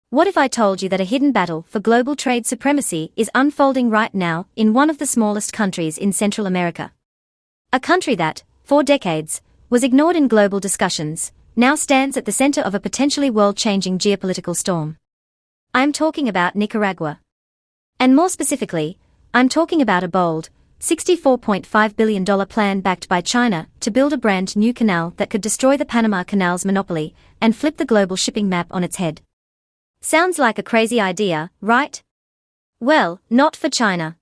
What if I told you that a hidden battle for global trade supremacy is unfolding right now in one of the smallest countries in Central America? A country that, for decades, was ignored in global discussions, now stands at the center of a potentially world-changing geopolitical storm. I'm talking about Nicaragua. And more specifically, I'm talking about a bold, $64.5 billion plan backed by China to build a brand new canal that could destroy the Panama Canal's monopoly and flip the global shipping map on its head. Sounds like a crazy idea, right? Well, not for China.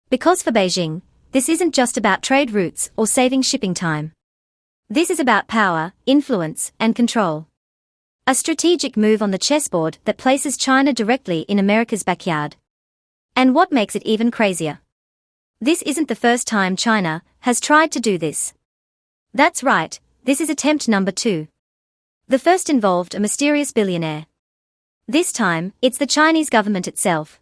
Because for Beijing, this isn't just about trade routes or saving shipping time. This is about power, influence, and control. A strategic move on the chessboard that places China directly in America's backyard. And what makes it even crazier? This isn't the first time China has tried to do this. That's right, this is attempt number 2. The first involved a mysterious billionaire. This time, it's the Chinese government itself.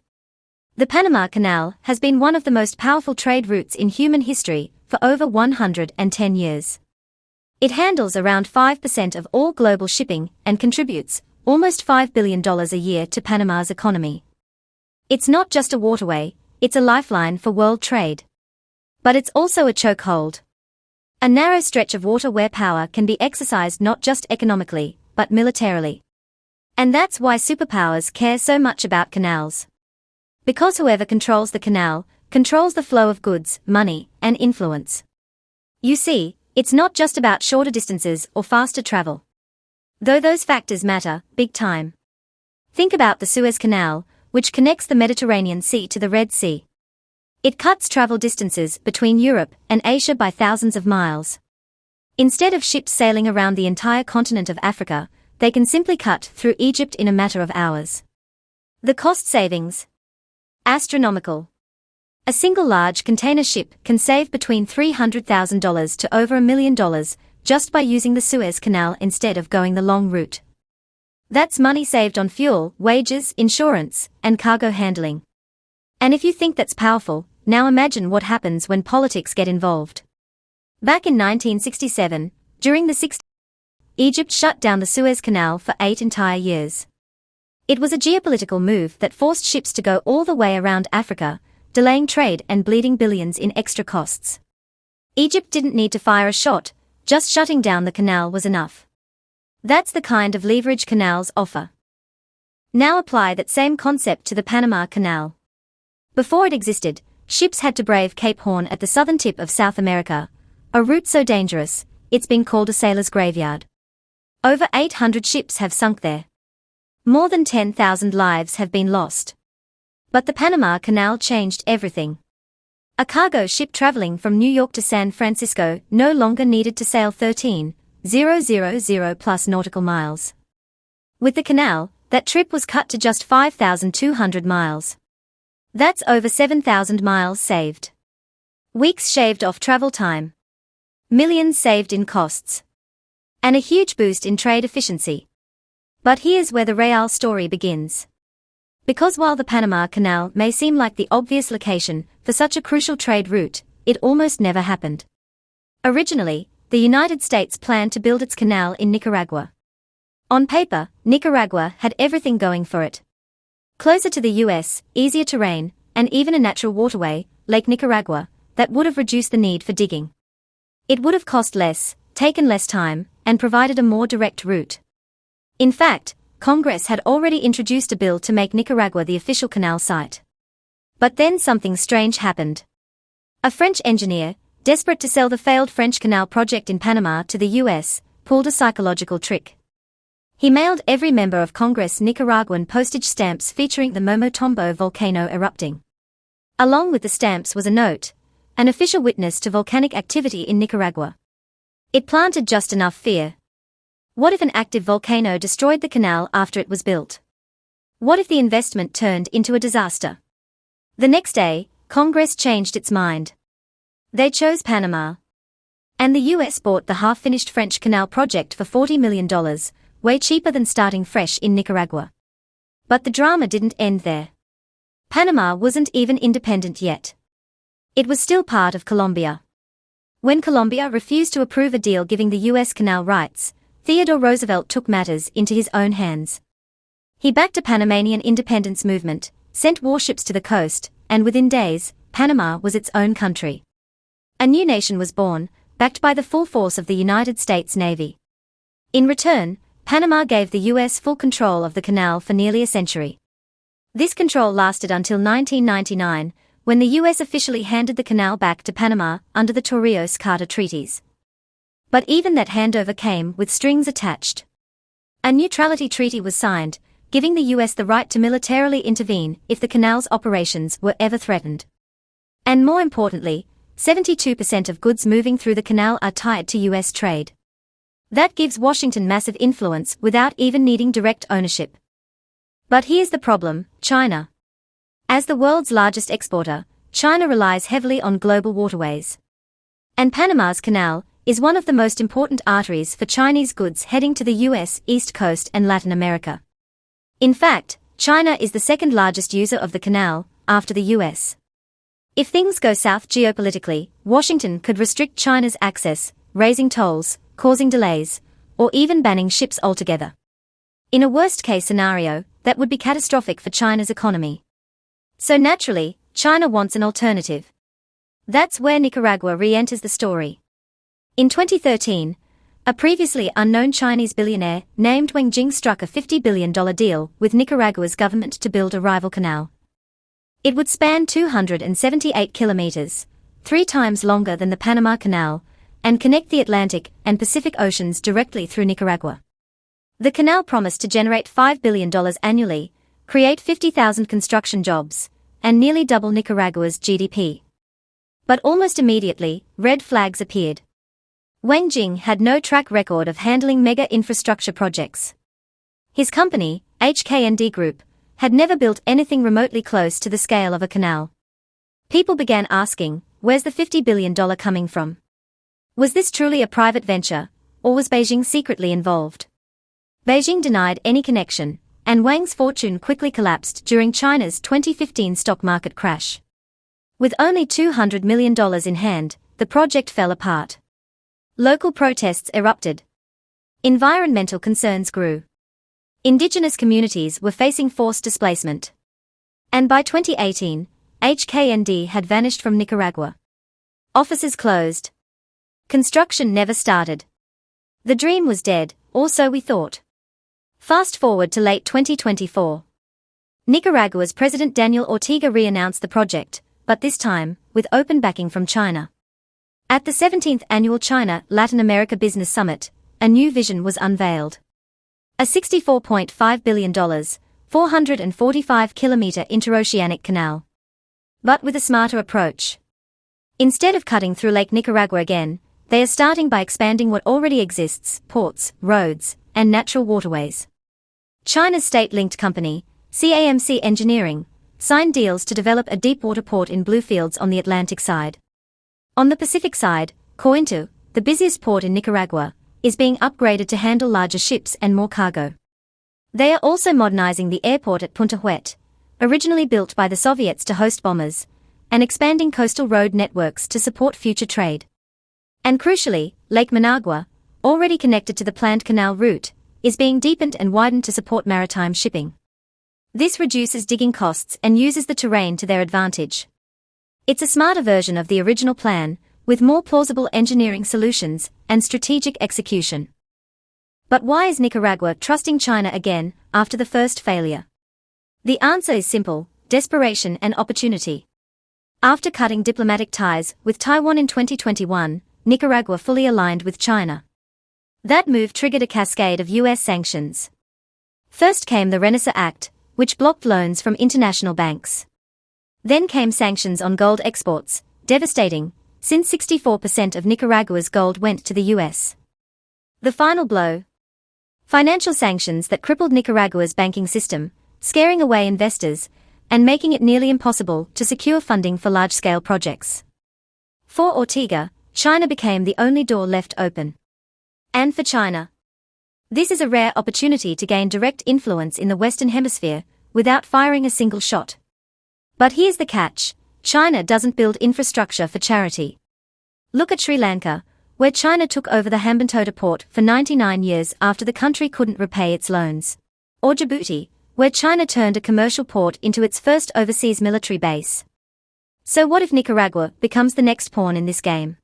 The Panama Canal has been one of the most powerful trade routes in human history for over 110 years. It handles around 5% of all global shipping and contributes almost $5 billion a year to Panama's economy. It's not just a waterway, it's a lifeline for world trade. But it's also a chokehold. A narrow stretch of water where power can be exercised not just economically, but militarily. And that's why superpowers care so much about canals. Because whoever controls the canal, controls the flow of goods, money, and influence. You see, it's not just about shorter distances or faster travel. Though those factors matter, big time. Think about the Suez Canal, which connects the Mediterranean Sea to the Red Sea. It cuts travel distances between Europe and Asia by thousands of miles. Instead of ships sailing around the entire continent of Africa, they can simply cut through Egypt in a matter of hours. The cost savings? Astronomical. A single large container ship can save between $300,000 to over $1 million just by using the Suez Canal instead of going the long route. That's money saved on fuel, wages, insurance, and cargo handling. And if you think that's powerful, now imagine what happens when politics get involved. Back in 1967, during the 60s, Egypt shut down the Suez Canal for 8 entire years. It was a geopolitical move that forced ships to go all the way around Africa, delaying trade and bleeding billions in extra costs. Egypt didn't need to fire a shot, just shutting down the canal was enough. That's the kind of leverage canals offer. Now apply that same concept to the Panama Canal. Before it existed, ships had to brave Cape Horn at the southern tip of South America, a route so dangerous, it's been called a sailor's graveyard. Over 800 ships have sunk there. More than 10,000 lives have been lost. But the Panama Canal changed everything. A cargo ship traveling from New York to San Francisco no longer needed to sail 13,000 plus nautical miles. With the canal, that trip was cut to just 5,200 miles. That's over 7,000 miles saved. Weeks shaved off travel time. Millions saved in costs. And a huge boost in trade efficiency. But here's where the real story begins. Because while the Panama Canal may seem like the obvious location for such a crucial trade route, it almost never happened. Originally, the United States planned to build its canal in Nicaragua. On paper, Nicaragua had everything going for it. Closer to the US, easier terrain, and even a natural waterway, Lake Nicaragua, that would have reduced the need for digging. It would have cost less, taken less time, and provided a more direct route. In fact, Congress had already introduced a bill to make Nicaragua the official canal site. But then something strange happened. A French engineer, desperate to sell the failed French canal project in Panama to the US, pulled a psychological trick. He mailed every member of Congress Nicaraguan postage stamps featuring the Momotombo volcano erupting. Along with the stamps was a note, an official witness to volcanic activity in Nicaragua. It planted just enough fear. What if an active volcano destroyed the canal after it was built? What if the investment turned into a disaster? The next day, Congress changed its mind. They chose Panama. And the US bought the half-finished French canal project for $40 million, way cheaper than starting fresh in Nicaragua. But the drama didn't end there. Panama wasn't even independent yet. It was still part of Colombia. When Colombia refused to approve a deal giving the US canal rights, Theodore Roosevelt took matters into his own hands. He backed a Panamanian independence movement, sent warships to the coast, and within days, Panama was its own country. A new nation was born, backed by the full force of the United States Navy. In return, Panama gave the U.S. full control of the canal for nearly a century. This control lasted until 1999, when the U.S. officially handed the canal back to Panama under the Torrijos-Carter treaties. But even that handover came with strings attached. A neutrality treaty was signed, giving the U.S. the right to militarily intervene if the canal's operations were ever threatened. And more importantly, 72% of goods moving through the canal are tied to U.S. trade. That gives Washington massive influence without even needing direct ownership. But here's the problem: China. As the world's largest exporter, China relies heavily on global waterways. And Panama's canal is one of the most important arteries for Chinese goods heading to the U.S. East Coast and Latin America. In fact, China is the second largest user of the canal, after the U.S. If things go south geopolitically, Washington could restrict China's access, raising tolls, causing delays, or even banning ships altogether. In a worst-case scenario, that would be catastrophic for China's economy. So naturally, China wants an alternative. That's where Nicaragua re-enters the story. In 2013, a previously unknown Chinese billionaire named Wang Jing struck a $50 billion deal with Nicaragua's government to build a rival canal. It would span 278 kilometers, 3 times longer than the Panama Canal, and connect the Atlantic and Pacific Oceans directly through Nicaragua. The canal promised to generate $5 billion annually, create 50,000 construction jobs, and nearly double Nicaragua's GDP. But almost immediately, red flags appeared. Wang Jing had no track record of handling mega infrastructure projects. His company, HKND Group, had never built anything remotely close to the scale of a canal. People began asking, where's the $50 billion coming from? Was this truly a private venture, or was Beijing secretly involved? Beijing denied any connection, and Wang's fortune quickly collapsed during China's 2015 stock market crash. With only $200 million in hand, the project fell apart. Local protests erupted. Environmental concerns grew. Indigenous communities were facing forced displacement. And by 2018, HKND had vanished from Nicaragua. Offices closed. Construction never started. The dream was dead, or so we thought. Fast forward to late 2024. Nicaragua's President Daniel Ortega re-announced the project, but this time, with open backing from China. At the 17th Annual China-Latin America Business Summit, a new vision was unveiled. A $64.5 billion, 445-kilometer interoceanic canal. But with a smarter approach. Instead of cutting through Lake Nicaragua again, they are starting by expanding what already exists: ports, roads, and natural waterways. China's state-linked company, CAMC Engineering, signed deals to develop a deepwater port in Bluefields on the Atlantic side. On the Pacific side, Cointo, the busiest port in Nicaragua, is being upgraded to handle larger ships and more cargo. They are also modernizing the airport at Punta Huet, originally built by the Soviets to host bombers, and expanding coastal road networks to support future trade. And crucially, Lake Managua, already connected to the planned canal route, is being deepened and widened to support maritime shipping. This reduces digging costs and uses the terrain to their advantage. It's a smarter version of the original plan, with more plausible engineering solutions and strategic execution. But why is Nicaragua trusting China again, after the first failure? The answer is simple: desperation and opportunity. After cutting diplomatic ties with Taiwan in 2021, Nicaragua fully aligned with China. That move triggered a cascade of U.S. sanctions. First came the Renaissance Act, which blocked loans from international banks. Then came sanctions on gold exports, devastating, since 64% of Nicaragua's gold went to the U.S. The final blow: financial sanctions that crippled Nicaragua's banking system, scaring away investors, and making it nearly impossible to secure funding for large-scale projects. For Ortega, China became the only door left open. And for China, this is a rare opportunity to gain direct influence in the Western Hemisphere, without firing a single shot. But here's the catch: China doesn't build infrastructure for charity. Look at Sri Lanka, where China took over the Hambantota port for 99 years after the country couldn't repay its loans. Or Djibouti, where China turned a commercial port into its first overseas military base. So what if Nicaragua becomes the next pawn in this game?